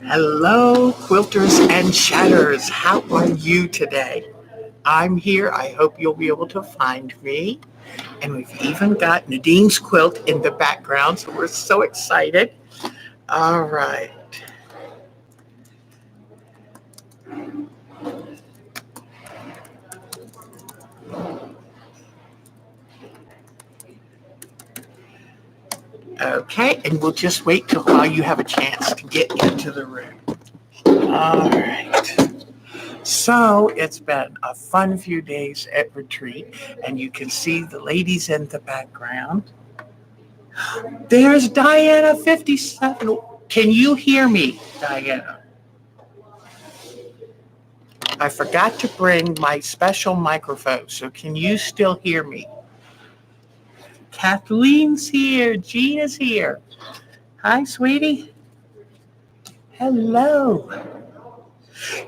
Hello, quilters and chatters. How are you today? I'm here. I hope you'll be able to find me. And we've even got Nadine's quilt in the background, so we're so excited. All right. Okay, and we'll just wait till while you have a chance to get into the room. All right. So it's been a fun few days at retreat, and you can see the ladies in the background. There's Diana 57. Can you hear me, Diana? I forgot to bring my special microphone, so can you still hear me? Kathleen's here. Gina's here. Hi, sweetie. Hello.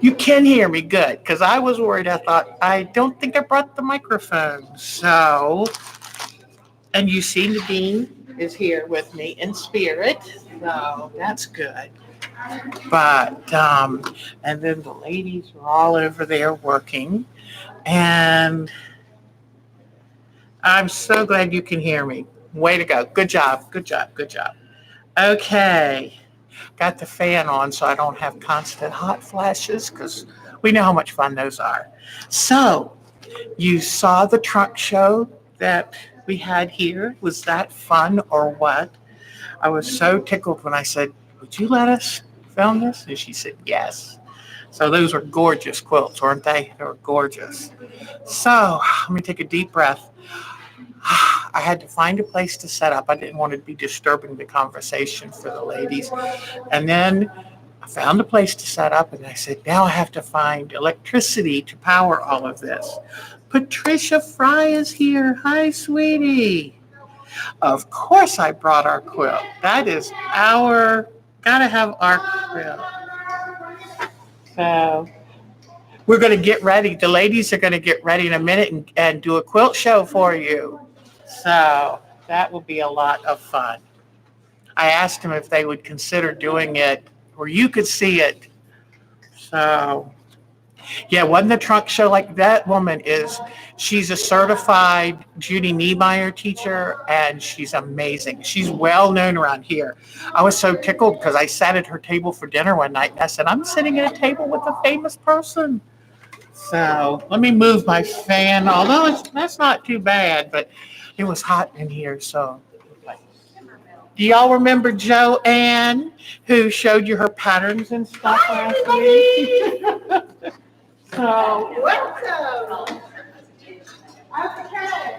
You can hear me good, because I was worried. I don't think I brought the microphone. So, and you see Nadine is here with me in spirit. So that's good. But, and then the ladies are all over there working. And I'm so glad you can hear me. Way to go. Good job. Good job. Good job. Okay. Got the fan on so I don't have constant hot flashes because we know how much fun those are. So, you saw the trunk show that we had here. Was that fun or what? I was so tickled when I said, "Would you let us film this?" And she said, "Yes." So those were gorgeous quilts, weren't they? They were gorgeous. So let me take a deep breath. I had to find a place to set up. I didn't want to be disturbing the conversation for the ladies. And then I found a place to set up, and I said, now I have to find electricity to power all of this. Patricia Fry is here. Hi, sweetie. Of course I brought our quilt. That is gotta have our quilt. So we're going to get ready. The ladies are going to get ready in a minute and do a quilt show for you. So that will be a lot of fun. I asked them if they would consider doing it where you could see it. So, yeah, wasn't the trunk show like that woman she's a certified Judy Niemeyer teacher, and she's amazing. She's well known around here. I was so tickled because I sat at her table for dinner one night, and I said, I'm sitting at a table with a famous person. So let me move my fan, although that's not too bad, but it was hot in here. So do y'all remember Joanne, who showed you her patterns and stuff last week? So welcome. Okay.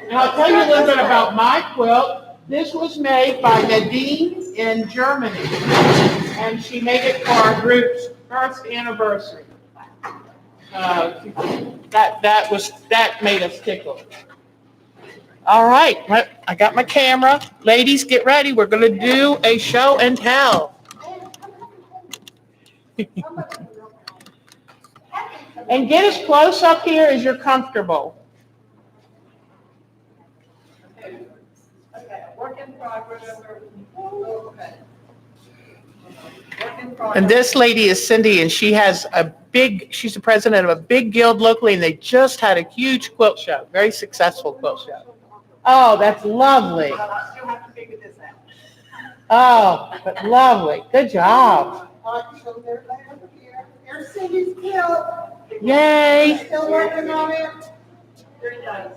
And I'll tell you a little bit about my quilt. This was made by Nadine in Germany, and she made it for our group's first anniversary. That made us tickle. All right, I got my camera. Ladies, get ready. We're going to do a show and tell. And get as close up here as you're comfortable. Okay, work in progress. And this lady is Cindy, and she's the president of a big guild locally, and they just had a huge quilt show, very successful quilt show. Oh, that's lovely. I still have to figure this out. Oh, but lovely. Good job. Here's Cindy's quilt. Yay. Still working on it? Here it goes.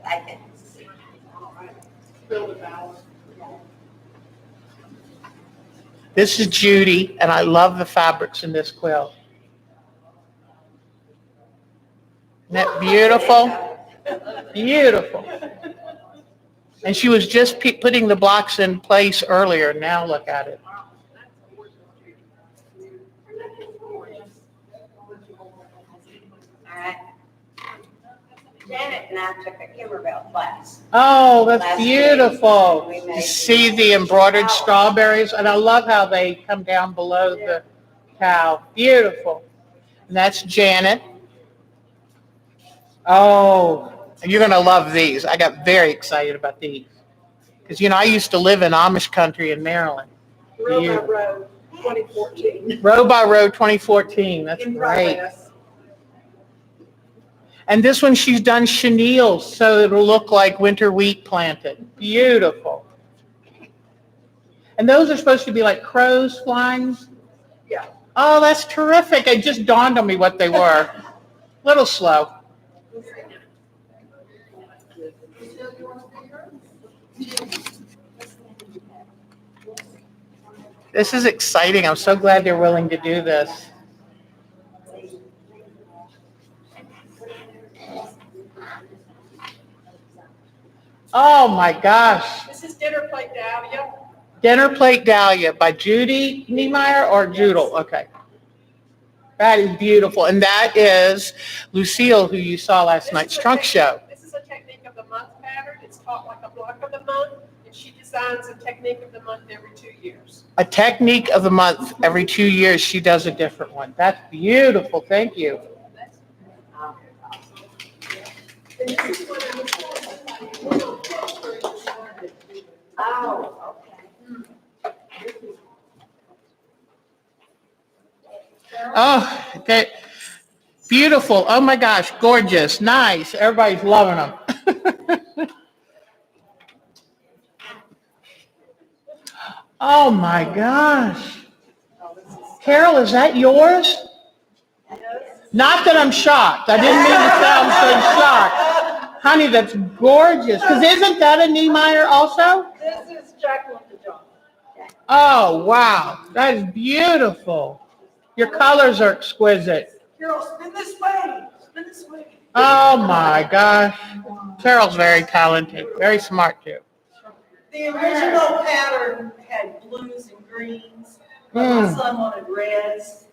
I can see. All right. Build a balance. This is Judy, and I love the fabrics in this quilt. Isn't that beautiful? Beautiful. And she was just putting the blocks in place earlier. Now look at it. Janet and I took a Kimmerbell class. Oh, that's beautiful. You see the embroidered strawberries, and I love how they come down below the cow. Beautiful. And that's Janet. Oh, you're going to love these. I got very excited about these. Because, I used to live in Amish country in Maryland. Road. 2014. Row by Row 2014. That's In great. progress. And this one she's done chenille, so it'll look like winter wheat planted. Beautiful. And those are supposed to be like crows flying? Yeah. Oh, that's terrific. It just dawned on me what they were. Little slow. This is exciting. I'm so glad they're willing to do this. Oh my gosh. This is Dinner Plate Dahlia. Dinner Plate Dahlia by Judy Niemeyer or Judel? Okay. That is beautiful. And that is Lucille, who you saw last night's trunk show. This is a technique of the month pattern. It's taught like a block of the month, and she designs a technique of the month every 2 years. A technique of the month. Every 2 years, she does a different one. That's beautiful. Thank you. Oh, Oh, that beautiful. Oh my gosh, gorgeous, nice. Everybody's loving them. Oh my gosh. Carol, is that yours? Not that I'm shocked. I didn't mean to sound so shocked. Honey, that's gorgeous. Because isn't that a Niemeyer also? This is Jacqueline DeJohn. Oh, wow. That is beautiful. Your colors are exquisite. Carol, spin this way. Spin this way. Oh my gosh. Carol's very talented, very smart too. The original pattern had blues and greens, but my son wanted reds.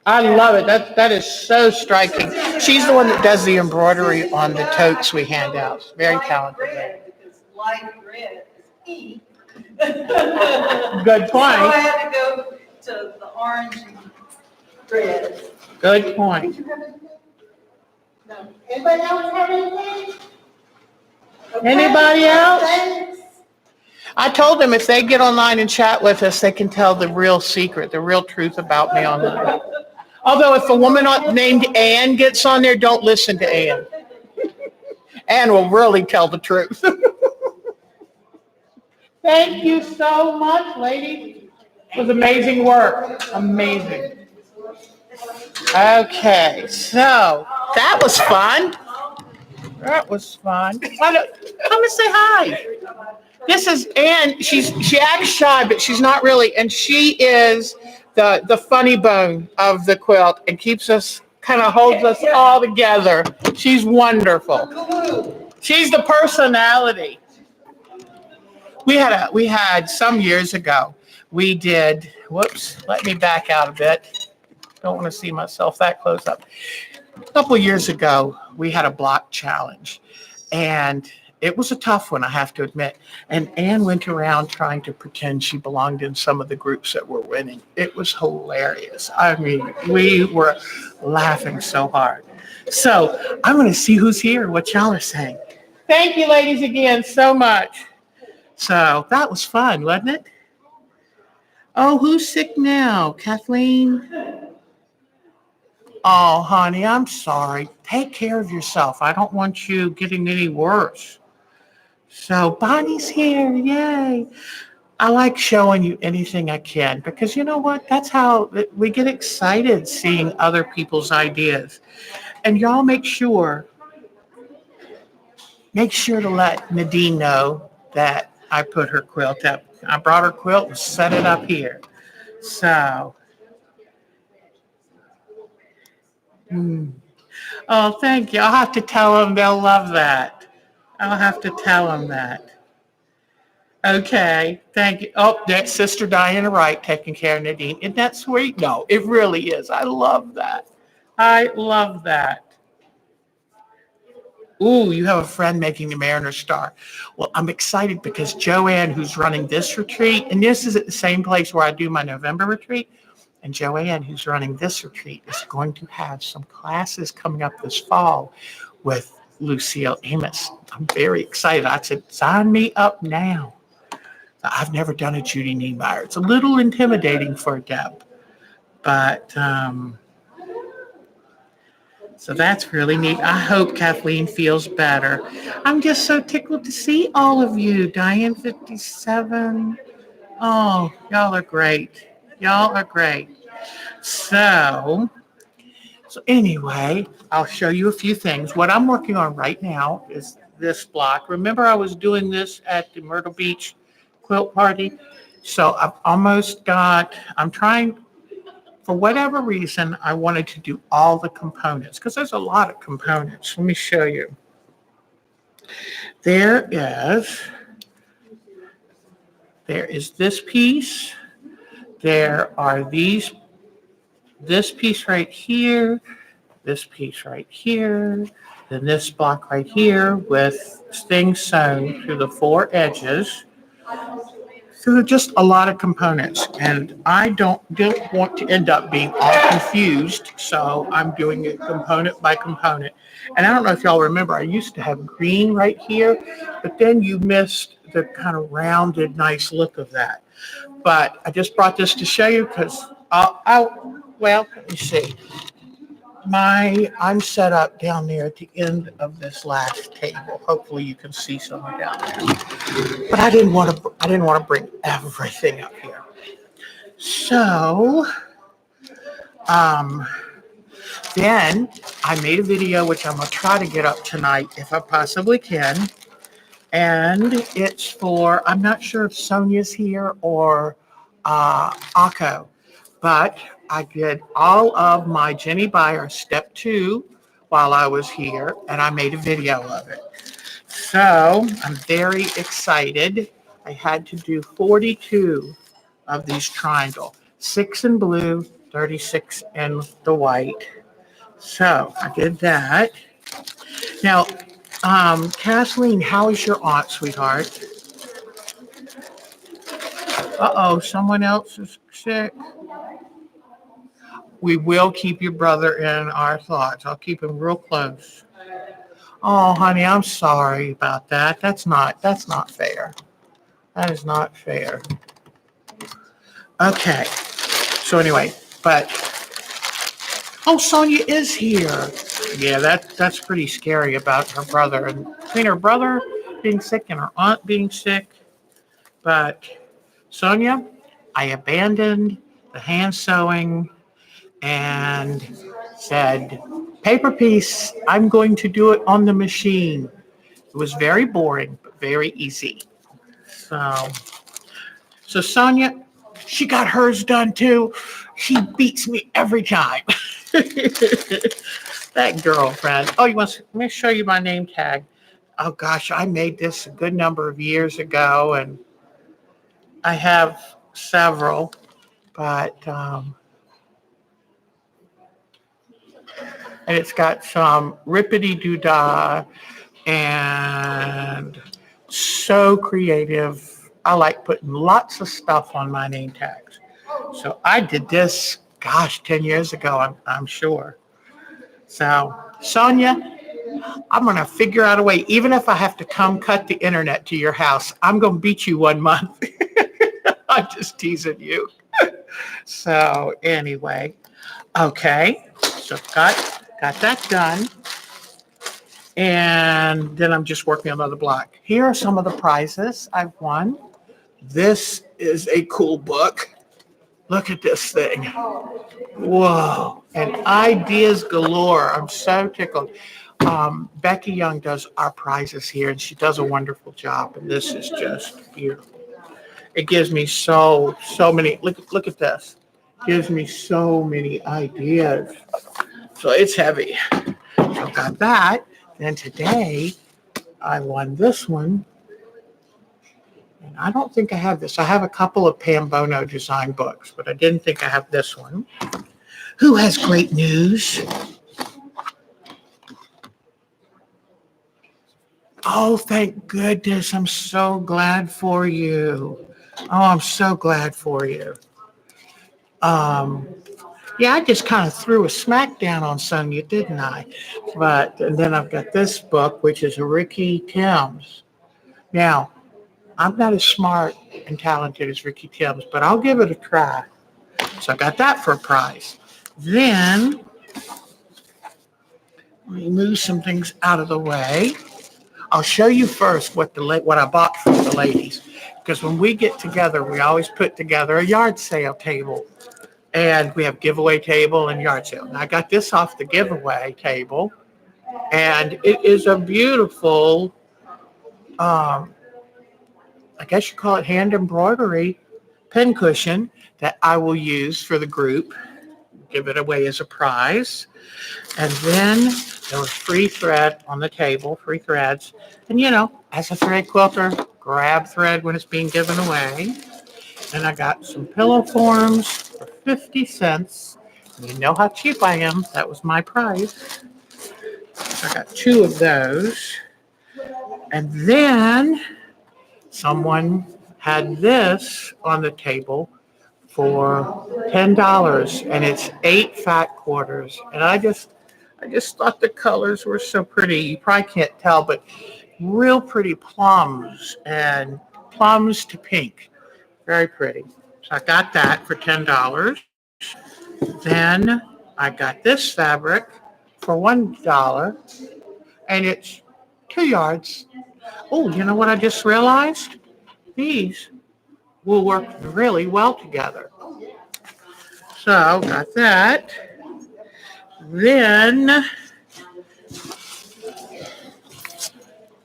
I love it. That is so striking. She's the one that does the embroidery on the totes we hand out. Very Light talented. red, because light red is E. Good So I point. had to go to the orange and red. Good point. No. Anybody else have anything? Okay. Anybody else? Thanks. I told them if they get online and chat with us, they can tell the real secret, the real truth about me online. Although if a woman named Ann gets on there, don't listen to Ann. Ann will really tell the truth. Thank you so much, ladies. It was amazing work. Amazing. Okay, so that was fun. That was fun. Come and say hi. This is Ann. She acts shy, but she's not really. And she is the funny bone of the quilt and keeps us, kind of holds us all together. She's wonderful. She's the personality. We had some years ago, we did, whoops, let me back out a bit. Don't want to see myself that close up. A couple years ago, we had a block challenge, and it was a tough one, I have to admit. And Ann went around trying to pretend she belonged in some of the groups that were winning. It was hilarious. I mean, we were laughing so hard. So I'm going to see who's here, what y'all are saying. Thank you, ladies, again, so much. So that was fun, wasn't it? Oh, who's sick now? Kathleen? Oh, honey, I'm sorry. Take care of yourself. I don't want you getting any worse. So Bonnie's here. Yay. I like showing you anything I can because you know what? That's how we get excited seeing other people's ideas. And y'all make sure to let Nadine know that I put her quilt up. I brought her quilt and set it up here. So, oh, thank you. I'll have to tell them they'll love that. I'll have to tell them that. Okay, thank you. Oh, that's Sister Diana Wright taking care of Nadine. Isn't that sweet? No, it really is. I love that. I love that. Ooh, you have a friend making the Mariner Star. Well, I'm excited because Joanne, who's running this retreat, and this is at the same place where I do my November retreat, and Joanne, who's running this retreat, is going to have some classes coming up this fall with Lucille Amos. I'm very excited. I said, sign me up now. I've never done a Judy Niemeyer. It's a little intimidating for Deb, but so that's really neat. I hope Kathleen feels better. I'm just so tickled to see all of you. Diane 57. Oh, y'all are great. Y'all are great. So anyway, I'll show you a few things. What I'm working on right now is this block. Remember I was doing this at the Myrtle Beach quilt party? So I'm trying, for whatever reason, I wanted to do all the components because there's a lot of components. Let me show you. There is, there is this piece. There are this piece right here, this piece right here, then this block right here with things sewn through the four edges. So there are just a lot of components, and I don't want to end up being all confused, so I'm doing it component by component. And I don't know if y'all remember, I used to have green right here, but then you missed the kind of rounded, nice look of that. But I just brought this to show you because well, let me see. I'm set up down there at the end of this last table. Hopefully you can see someone down there. But I didn't want to bring everything up here. So um, then I made a video which I'm gonna try to get up tonight if I possibly can. And it's for, I'm not sure if Sonia's here or Akko, but I did all of my Jenny Beyer step 2 while I was here, and I made a video of it. So I'm very excited. I had to do 42 of these triangle, 6 in blue, 36 in the white. So I did that. Now, Kathleen, how is your aunt, sweetheart? Uh-oh, someone else is sick. We will keep your brother in our thoughts. I'll keep him real close. Oh, honey, I'm sorry about that. That's not fair. That is not fair. Okay. So anyway, but oh, Sonia is here. Yeah, that's pretty scary about her brother, and between her brother being sick and her aunt being sick. But Sonia, I abandoned the hand sewing and said, paper piece, I'm going to do it on the machine. It was very boring, but very easy. So, so Sonia, she got hers done too. She beats me every time. That girlfriend. Oh, let me show you my name tag. Oh gosh, I made this a good number of years ago, and I have several, but and it's got some rippity doo dah and so creative. I like putting lots of stuff on my name tags. So I did this, gosh, 10 years ago, I'm sure. So, Sonia, I'm going to figure out a way, even if I have to come cut the internet to your house, I'm going to beat you 1 month. I'm just teasing you. So, anyway, okay. So, got that done. And then I'm just working on another block. Here are some of the prizes I've won. This is a cool book. Look at this thing. Whoa. And ideas galore. I'm so tickled. Becky Young does our prizes here, and she does a wonderful job. And this is just beautiful. It gives me so many. Look at this. Gives me so many ideas. So it's heavy. So got that. Then today I won this one. And I don't think I have this. I have a couple of Pam Bono design books, but I didn't think I have this one. Who has great news? Oh, thank goodness. I'm so glad for you. Oh, I'm so glad for you. Um, yeah, I just kind of threw a smackdown on Sonia, didn't I? And then I've got this book, which is a Ricky Timms. Now, I'm not as smart and talented as Ricky Timms, but I'll give it a try. So I got that for a prize. Then let me move some things out of the way. I'll show you first what I bought for the ladies, because when we get together, we always put together a yard sale table, and we have giveaway table and yard sale. And I got this off the giveaway table, and it is a beautiful, um, I guess you call it hand embroidery pin cushion that I will use for the group, give it away as a prize. And then there was free thread on the table, free threads. And as a thread quilter, grab thread when it's being given away. And I got some pillow forms for 50 cents. You know how cheap I am. That was my price. So I got two of those. And then someone had this on the table for $10, and it's 8 fat quarters. And I just thought the colors were so pretty. You probably can't tell, but real pretty plums and plums to pink. Very pretty. So I got that for $10. Then I got this fabric for $1, and it's 2 yards. Oh, you know what I just realized? These will work really well together. So got that. Then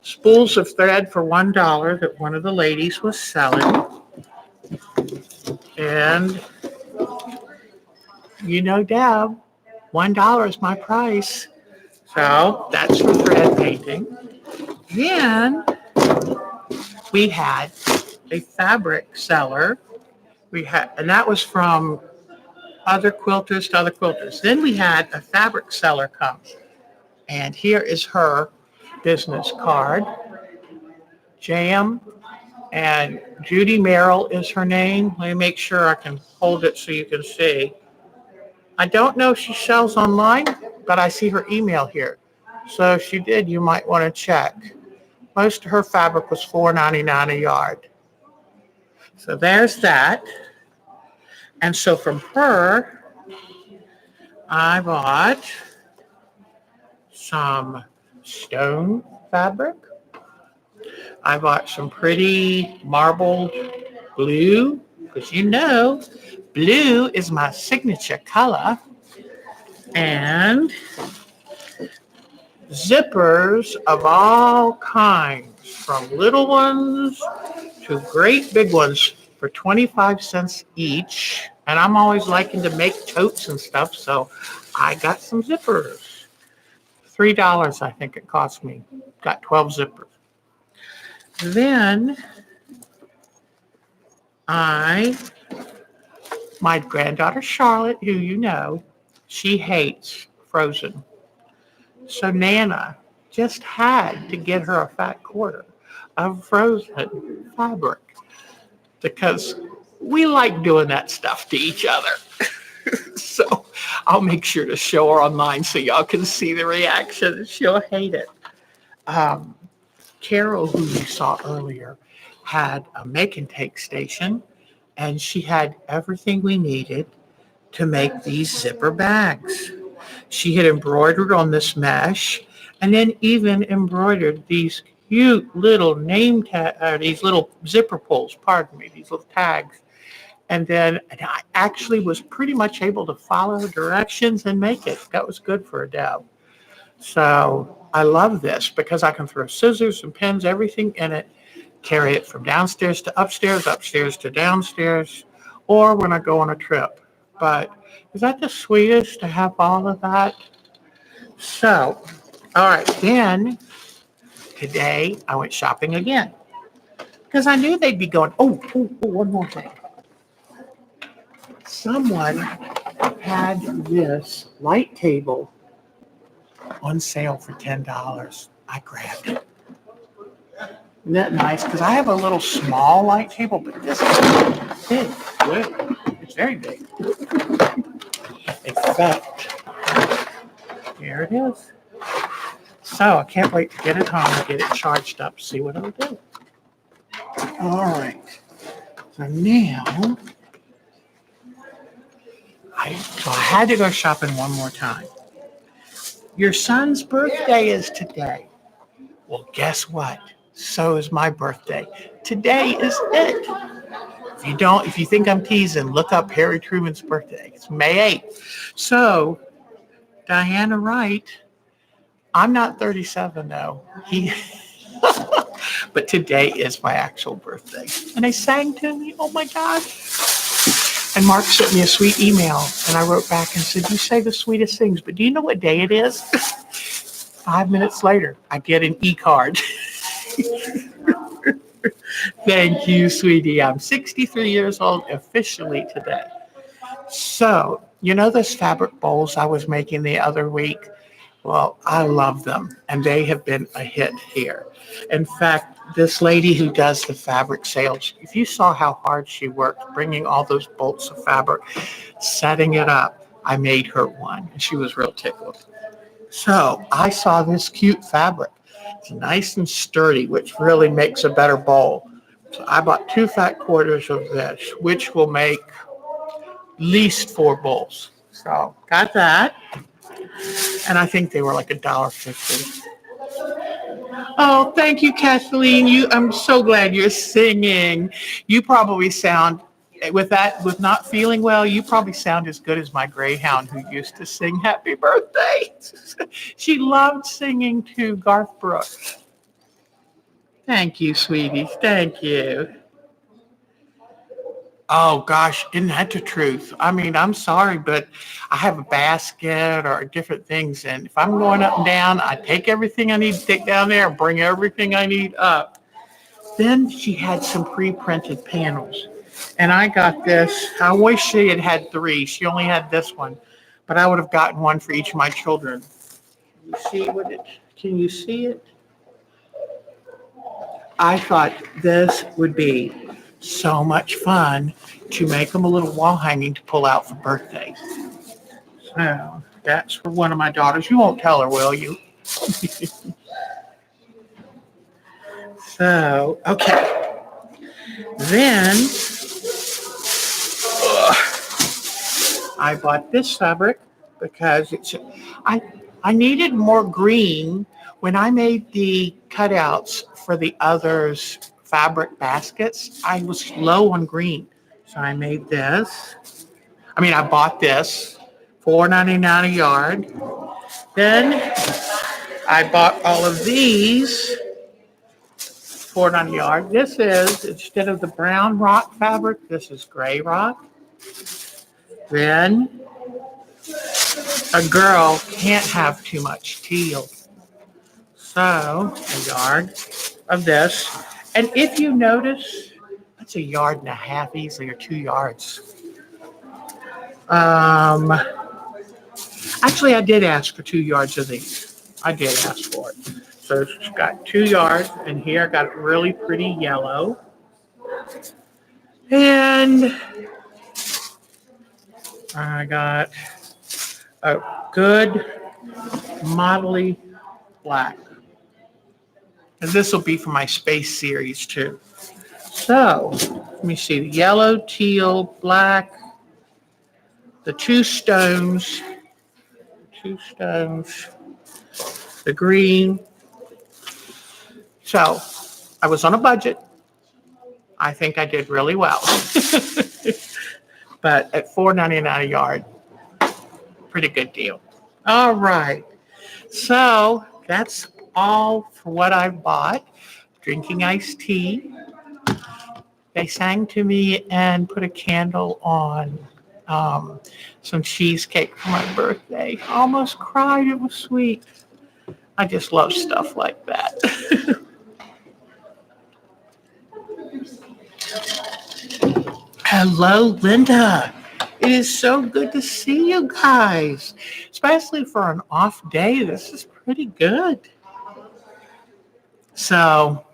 spools of thread for $1 that one of the ladies was selling. And Deb, $1 is my price. So that's for thread painting. Then we had a fabric seller. And that was from other quilters to other quilters. Then we had a fabric seller come. And here is her business card. Jam and Judy Merrill is her name. Let me make sure I can hold it so you can see. I don't know if she sells online, but I see her email here. So if she did, you might want to check. Most of her fabric was $4.99 a yard. So there's that. And so from her, I bought some stone fabric. I bought some pretty marbled blue, because blue is my signature color. And zippers of all kinds, from little ones to great big ones for 25 cents each. And I'm always liking to make totes and stuff, so I got some zippers. $3, I think it cost me. Got 12 zippers. Then my granddaughter Charlotte, who she hates Frozen. So Nana just had to get her a fat quarter of Frozen fabric because we like doing that stuff to each other. So I'll make sure to show her online so y'all can see the reaction. She'll hate it. Carol, who you saw earlier, had a make and take station, and she had everything we needed to make these zipper bags. She had embroidered on this mesh, and then even embroidered these cute little these little zipper pulls, these little tags. And then I actually was pretty much able to follow the directions and make it. That was good for a deb. So I love this because I can throw scissors and pins, everything in it, carry it from downstairs to upstairs, upstairs to downstairs, or when I go on a trip. But is that the sweetest to have all of that? So, all right, then today I went shopping again because I knew they'd be going, one more thing. Someone had this light table on sale for $10. I grabbed it. Isn't that nice? Because I have a little small light table, but this is big. It's very big. In fact, here it is. So I can't wait to get it home and get it charged up, see what it'll do. All right. So now I had to go shopping one more time. Your son's birthday is today. Well, guess what? So is my birthday. Today is it. If you think I'm teasing, look up Harry Truman's birthday. It's May 8th. So, Diana Wright, I'm not 37 though. But today is my actual birthday. And they sang to me. Oh my gosh. And Mark sent me a sweet email and I wrote back and said, you say the sweetest things, but do you know what day it is? 5 minutes later, I get an e-card. Thank you, sweetie. I'm 63 years old officially today. So, you know those fabric bowls I was making the other week? Well, I love them, and they have been a hit here. In fact, this lady who does the fabric sales, if you saw how hard she worked bringing all those bolts of fabric, setting it up, I made her one, and she was real tickled. So I saw this cute fabric. It's nice and sturdy, which really makes a better bowl. So I bought 2 fat quarters of this, which will make at least 4 bowls. So got that. And I think they were like $1.50. Oh, thank you, Kathleen. I'm so glad you're singing. You probably sound with not feeling well, you probably sound as good as my greyhound who used to sing happy birthday. She loved singing to Garth Brooks. Thank you, sweetie. Thank you. Oh gosh, isn't that the truth? I mean, I'm sorry, but I have a basket or different things, and if I'm going up and down, I take everything I need to take down there and bring everything I need up. Then she had some pre-printed panels, and I got this. I wish she had had 3. She only had this one, but I would have gotten one for each of my children. You see what it? Can you see it? I thought this would be so much fun to make them a little wall hanging to pull out for birthdays. So that's for one of my daughters. You won't tell her, will you? So, okay. Then I bought this fabric because I I needed more green when I made the cutouts for the others fabric baskets. I was low on green, so I made this. I bought this, $4.99 a yard. Then I bought all of these, $4.99 a yard. This is instead of the brown rock fabric, this is gray rock. Then a girl can't have too much teal. So a yard of this. And if you notice, that's a yard and a half easily, or 2 yards. Um, Actually, I did ask for 2 yards of these. I did ask for it. So it's got 2 yards, and here I got it really pretty yellow. And I got a good modelly black. And this will be for my space series too. So let me see, the yellow, teal, black, the two stones, the green. So I was on a budget. I think I did really well. But at $4.99 a yard, pretty good deal. All right. So that's all for what I bought. Drinking iced tea. They sang to me and put a candle on some cheesecake for my birthday. I almost cried. It was sweet. I just love stuff like that. Hello, Linda. It is so good to see you guys, especially for an off day. This is pretty good. So,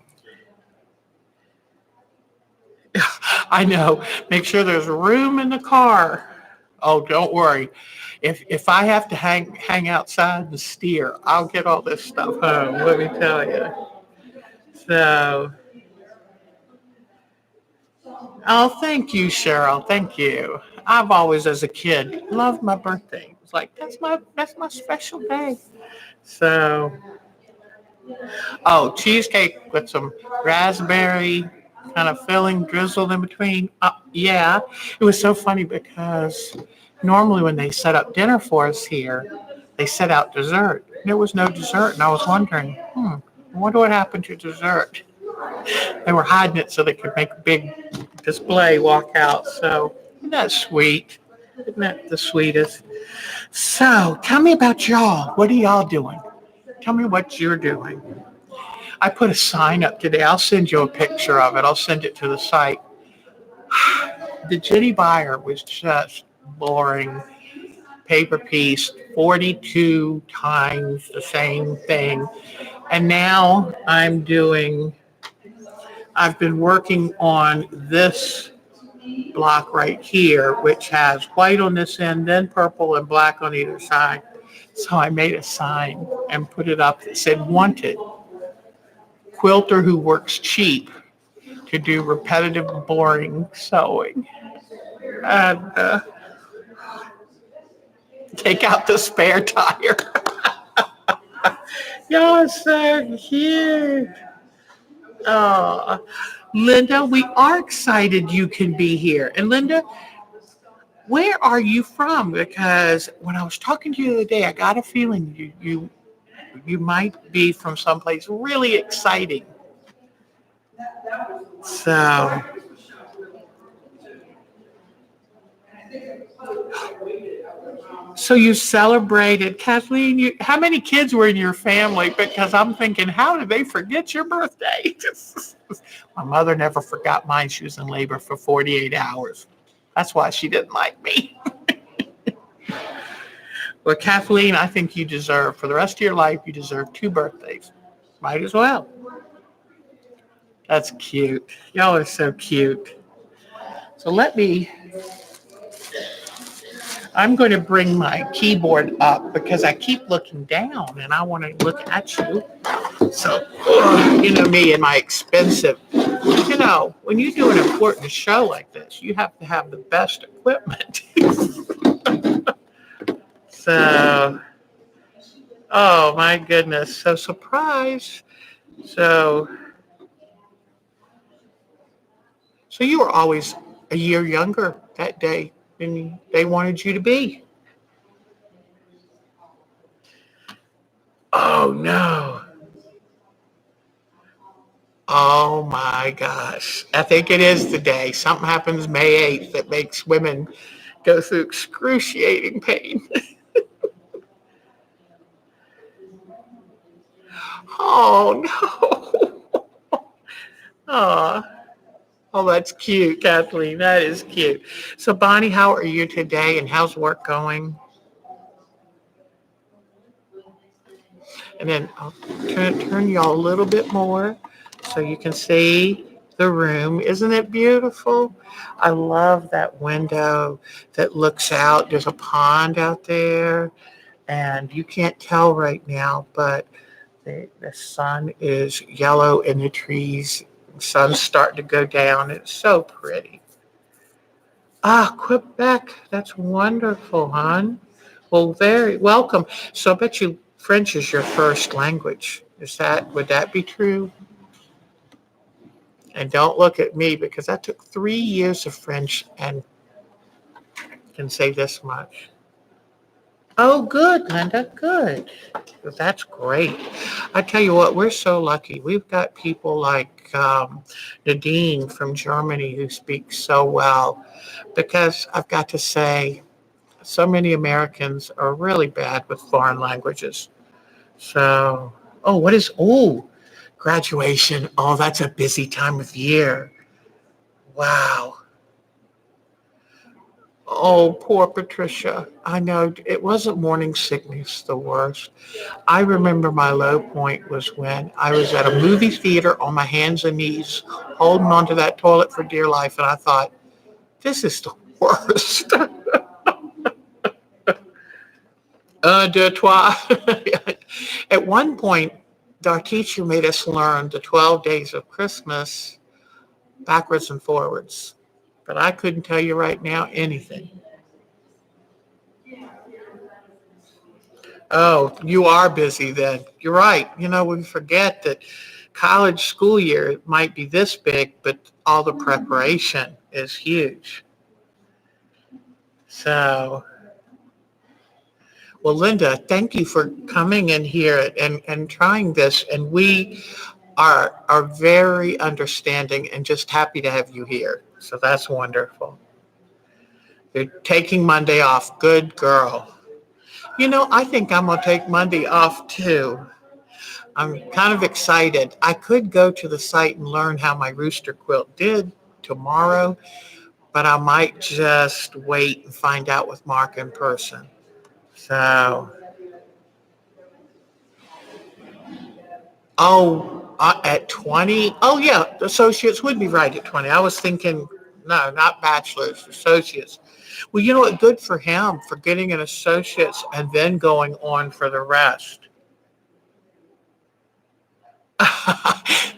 I know. Make sure there's room in the car. Oh, don't worry. If I have to hang outside and steer, I'll get all this stuff home. Let me tell you. So, Oh, thank you, Cheryl. Thank you. I've always, as a kid, loved my birthday. It's like that's my special day. So, oh, cheesecake with some raspberry kind of filling drizzled in between. Yeah, it was so funny because normally when they set up dinner for us here, they set out dessert. There was no dessert, and I was wondering, I wonder what happened to dessert. They were hiding it so they could make a big display walk out. So isn't that sweet? Isn't that the sweetest? So tell me about y'all. What are y'all doing? Tell me what you're doing. I put a sign up today. I'll send you a picture of it. I'll send it to the site. The Jenny Buyer was just boring. Paper piece, 42 times the same thing. And now I've been working on this block right here, which has white on this end, then purple and black on either side. So I made a sign and put it up that said wanted, quilter who works cheap to do repetitive, boring sewing. And take out the spare tire. Y'all so cute. Oh, Linda, we are excited you can be here. And Linda, where are you from? Because when I was talking to you the other day, I got a feeling you might be from someplace really exciting. So, so you celebrated, Kathleen. How many kids were in your family? Because I'm thinking, how did they forget your birthday? My mother never forgot mine. She was in labor for 48 hours. That's why she didn't like me. Well, Kathleen, I think you deserve, for the rest of your life, you deserve two birthdays. Might as well. That's cute. Y'all are so cute. So I'm going to bring my keyboard up because I keep looking down and I want to look at you. So, you know me and my expensive, when you do an important show like this, you have to have the best equipment. So, oh my goodness. So surprise. So, so you were always a year younger that day than they wanted you to be. Oh no. Oh my gosh. I think it is the day. Something happens May 8th that makes women go through excruciating pain. Oh no. Oh, oh, that's cute, Kathleen. That is cute. So Bonnie, how are you today and how's work going? And then I'll turn y'all a little bit more so you can see the room. Isn't it beautiful? I love that window that looks out. There's a pond out there, and you can't tell right now, but the sun is yellow in the trees. The sun's starting to go down. It's so pretty. Ah, Quebec. That's wonderful, hon. Well, very welcome. So I bet you French is your first language. Would that be true? And don't look at me because I took 3 years of French and can say this much. Oh, good, Linda, good. That's great. I tell you what, we're so lucky. We've got people like Nadine from Germany who speaks so well because I've got to say, so many Americans are really bad with foreign languages. So, graduation. Oh, that's a busy time of year. Wow. Oh, poor Patricia. I know it wasn't morning sickness the worst. I remember my low point was when I was at a movie theater on my hands and knees, holding onto that toilet for dear life, and I thought, this is the worst. Deux, trois. At one point, our teacher made us learn the 12 days of Christmas backwards and forwards. But I couldn't tell you right now anything. Oh, you are busy then. You're right. We forget that college school year might be this big, but all the preparation is huge. So, well, Linda, thank you for coming in here and trying this. And we are very understanding and just happy to have you here. So that's wonderful. You're taking Monday off. Good girl. I think I'm going to take Monday off too. I'm kind of excited. I could go to the site and learn how my rooster quilt did tomorrow, but I might just wait and find out with Mark in person. So, at 20? Oh, yeah, the associates would be right at 20. I was thinking, no, not bachelor's, associates. Well, you know what? Good for him for getting an associate's and then going on for the rest.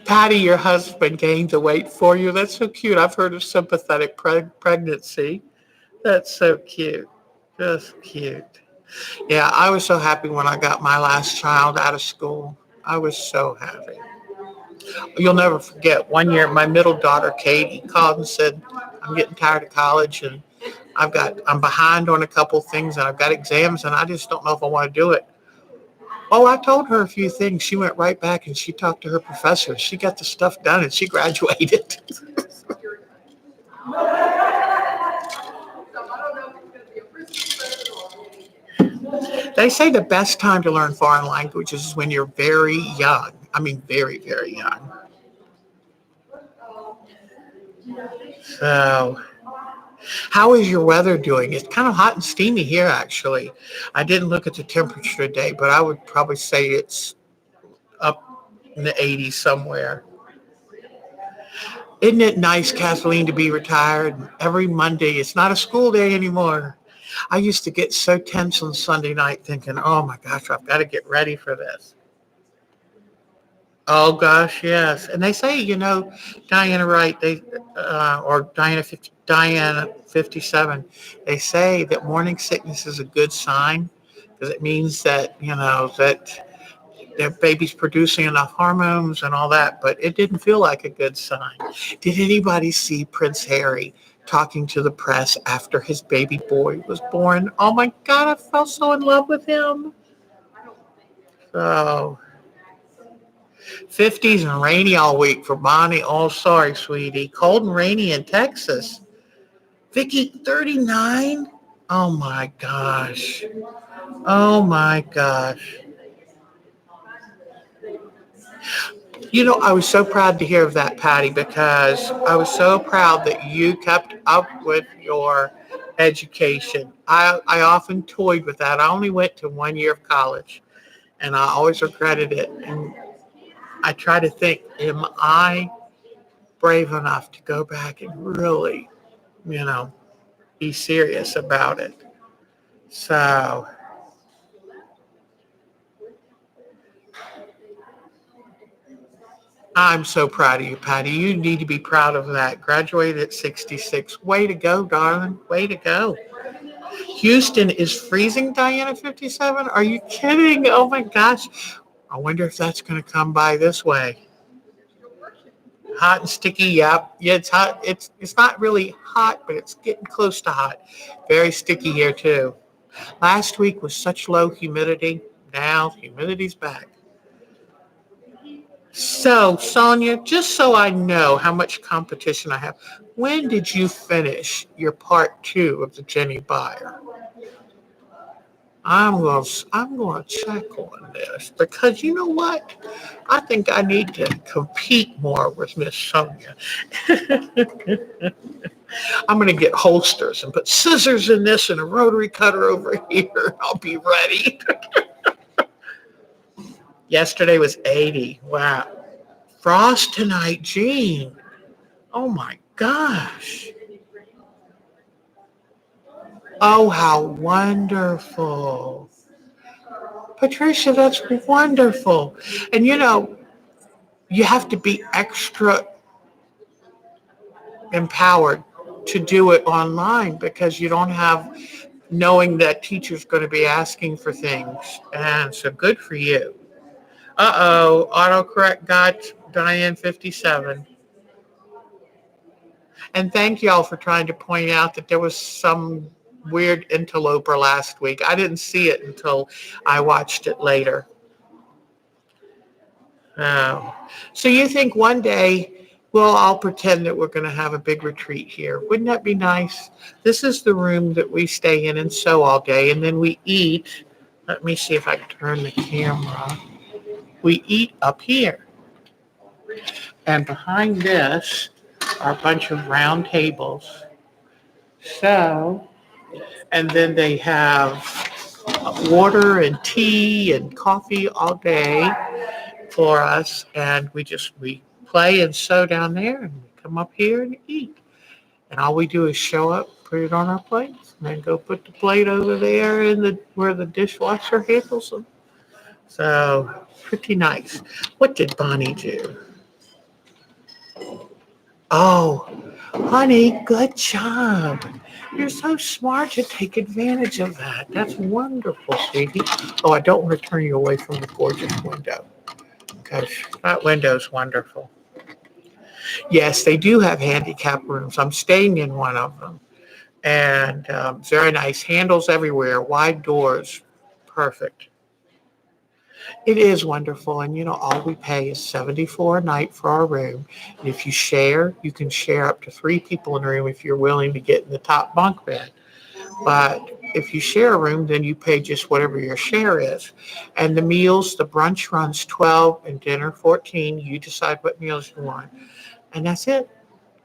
Patty, your husband gained the weight for you. That's so cute. I've heard of sympathetic pregnancy. That's so cute. Just cute. Yeah, I was so happy when I got my last child out of school. I was so happy. You'll never forget. One year, my middle daughter, Katie, called and said, I'm getting tired of college and I'm behind on a couple things and I've got exams and I just don't know if I want to do it. Oh, I told her a few things. She went right back and she talked to her professor. She got the stuff done and she graduated. They say the best time to learn foreign languages is when you're very young. I mean, very, very young. So, how is your weather doing? It's kind of hot and steamy here, actually. I didn't look at the temperature today, but I would probably say it's up in the 80s somewhere. Isn't it nice, Kathleen, to be retired? Every Monday, it's not a school day anymore. I used to get so tense on Sunday night thinking, oh my gosh, I've got to get ready for this. Oh gosh, yes. And they say, Diana Wright, or Diana 57, they say that morning sickness is a good sign because it means that, that their baby's producing enough hormones and all that, but it didn't feel like a good sign. Did anybody see Prince Harry talking to the press after his baby boy was born? Oh my God, I fell so in love with him. So 50s and rainy all week for Bonnie. Oh, sorry, sweetie. Cold and rainy in Texas. Vicky, 39? Oh my gosh. Oh my gosh. I was so proud to hear of that, Patty, because I was so proud that you kept up with your education. I often toyed with that. I only went to 1 year of college, and I always regretted it. And I try to think, am I brave enough to go back and really, you know, be serious about it? So I'm so proud of you, Patty. You need to be proud of that. Graduated at 66. Way to go, darling. Way to go. Houston is freezing, Diana 57. Are you kidding? Oh my gosh. I wonder if that's going to come by this way. Hot and sticky, yep. Yeah, it's hot. It's not really hot, but it's getting close to hot. Very sticky here too. Last week was such low humidity. Now humidity's back. So, Sonia, just so I know how much competition I have, when did you finish your part two of the Jenny Buyer? I'm going to check on this because you know what? I think I need to compete more with Miss Sonia. I'm going to get holsters and put scissors in this and a rotary cutter over here. I'll be ready. Yesterday was 80. Wow. Frost tonight, Gene. Oh my gosh. Oh, how wonderful. Patricia, that's wonderful. And you have to be extra empowered to do it online because you don't have knowing that teacher's going to be asking for things. And so good for you. Uh-oh, autocorrect got Diane 57. And thank y'all for trying to point out that there was some weird interloper last week. I didn't see it until I watched it later. Oh. So you think one day we'll all pretend that we're going to have a big retreat here. Wouldn't that be nice? This is the room that we stay in and sew all day, and then we eat. Let me see if I can turn the camera. We eat up here. And behind this are a bunch of round tables. So, and then they have water and tea and coffee all day for us. And we play and sew down there and we come up here and eat. And all we do is show up, put it on our plates, and then go put the plate over there in where the dishwasher handles them. So pretty nice. What did Bonnie do? Oh, honey, good job. You're so smart to take advantage of that. That's wonderful, sweetie. Oh, I don't want to turn you away from the gorgeous window because that window's wonderful. Yes, they do have handicap rooms. I'm staying in one of them. And very nice. Handles everywhere, wide doors. Perfect. It is wonderful. And, all we pay is $74 a night for our room. And if you share, you can share up to 3 people in a room if you're willing to get in the top bunk bed. But if you share a room, then you pay just whatever your share is. And the meals, the brunch runs 12 and dinner 14. You decide what meals you want. And that's it.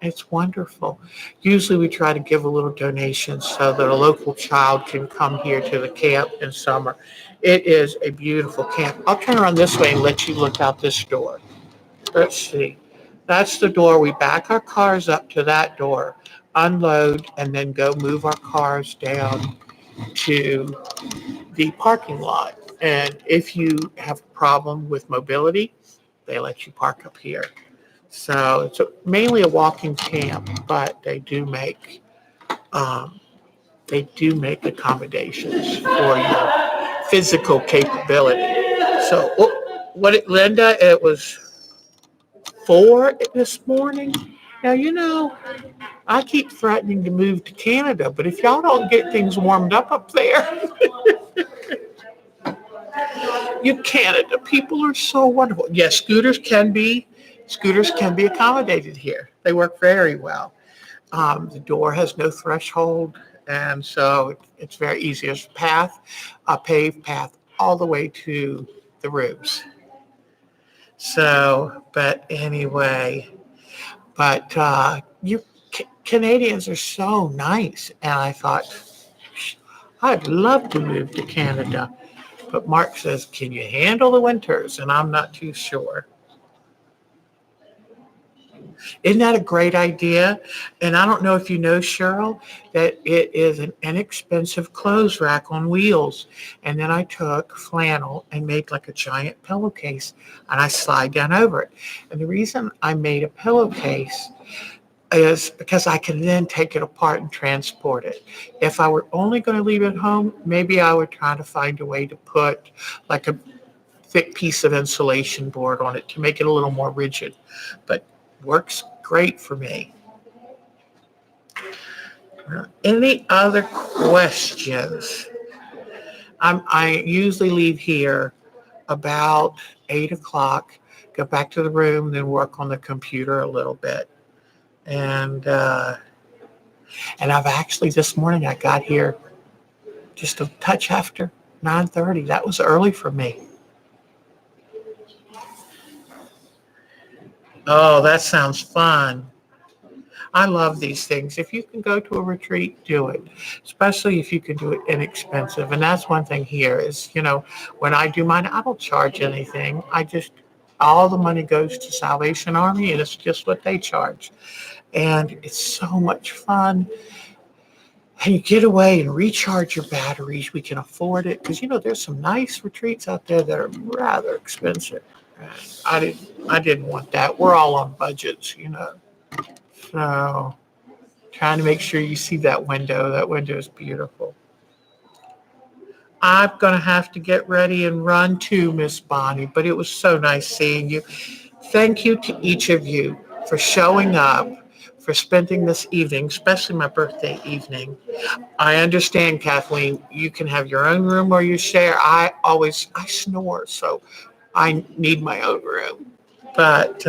It's wonderful. Usually we try to give a little donation so that a local child can come here to the camp in summer. It is a beautiful camp. I'll turn around this way and let you look out this door. Let's see. That's the door. We back our cars up to that door, unload, and then go move our cars down to the parking lot. And if you have a problem with mobility, they let you park up here. So it's mainly a walking camp, but they do make accommodations for your physical capability. So Linda? It was 4 this morning. Now I keep threatening to move to Canada, but if y'all don't get things warmed up there, you Canada people are so wonderful. Yes, scooters can be accommodated here. They work very well. The door has no threshold, and so it's very easy. There's a paved path all the way to the rooms. So, but anyway, you Canadians are so nice, and I thought I'd love to move to Canada. But Mark says, "Can you handle the winters?" And I'm not too sure. Isn't that a great idea? And I don't know if you know, Cheryl, that it is an inexpensive clothes rack on wheels. And then I took flannel and made like a giant pillowcase and I slide down over it. And the reason I made a pillowcase is because I can then take it apart and transport it. If I were only going to leave it home, maybe I would try to find a way to put like a thick piece of insulation board on it to make it a little more rigid. But works great for me. Any other questions? I usually leave here about 8 o'clock, go back to the room, then work on the computer a little bit. And I've actually, this morning I got here just a touch after 9:30. That was early for me. Oh, that sounds fun. I love these things. If you can go to a retreat, do it, especially if you can do it inexpensive. And that's one thing here is, when I do mine, I don't charge anything. All the money goes to Salvation Army and it's just what they charge. And it's so much fun. And you get away and recharge your batteries. We can afford it because, there's some nice retreats out there that are rather expensive. And I didn't want that. We're all on budgets. So Trying to make sure you see that window. That window is beautiful. I'm going to have to get ready and run too, Miss Bonnie, but it was so nice seeing you. Thank you to each of you for showing up, for spending this evening, especially my birthday evening. I understand, Kathleen, you can have your own room or you share. I snore, so I need my own room. But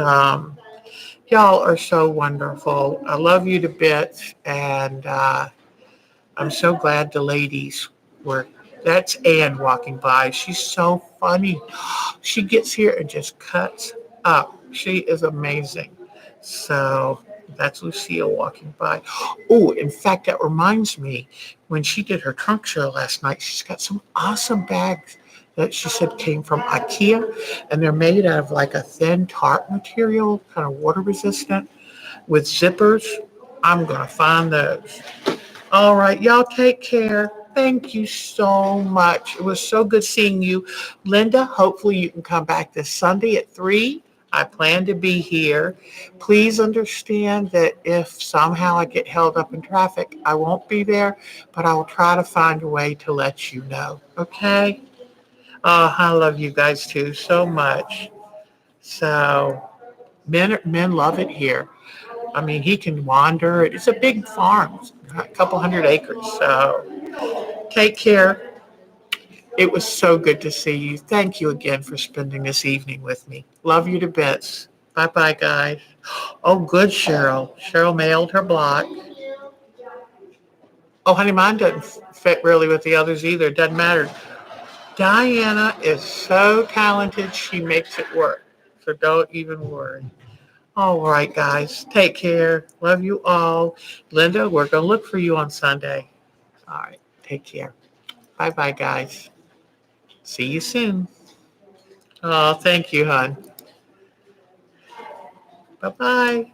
y'all are so wonderful. I love you to bits, and I'm so glad the ladies were. That's Ann walking by. She's so funny. She gets here and just cuts up. She is amazing. So that's Lucille walking by. Oh, in fact, that reminds me, when she did her trunk show last night, she's got some awesome bags that she said came from IKEA, and they're made out of like a thin tarp material, kind of water resistant, with zippers. I'm gonna find those. All right, y'all take care. Thank you so much. It was so good seeing you. Linda, hopefully you can come back this Sunday at 3. I plan to be here. Please understand that if somehow I get held up in traffic, I won't be there, but I will try to find a way to let you know. Okay? Oh, I love you guys too so much. So men love it here. I mean, he can wander. It's a big farm, a couple hundred acres. So take care. It was so good to see you. Thank you again for spending this evening with me. Love you to bits. Bye bye, guys. Oh, good, Cheryl. Cheryl mailed her block. Oh, honey, mine doesn't fit really with the others either. Doesn't matter. Diana is so talented, she makes it work. So don't even worry. All right, guys. Take care. Love you all. Linda, we're going to look for you on Sunday. All right. Take care. Bye bye, guys. See you soon. Oh, thank you, hon. Bye bye.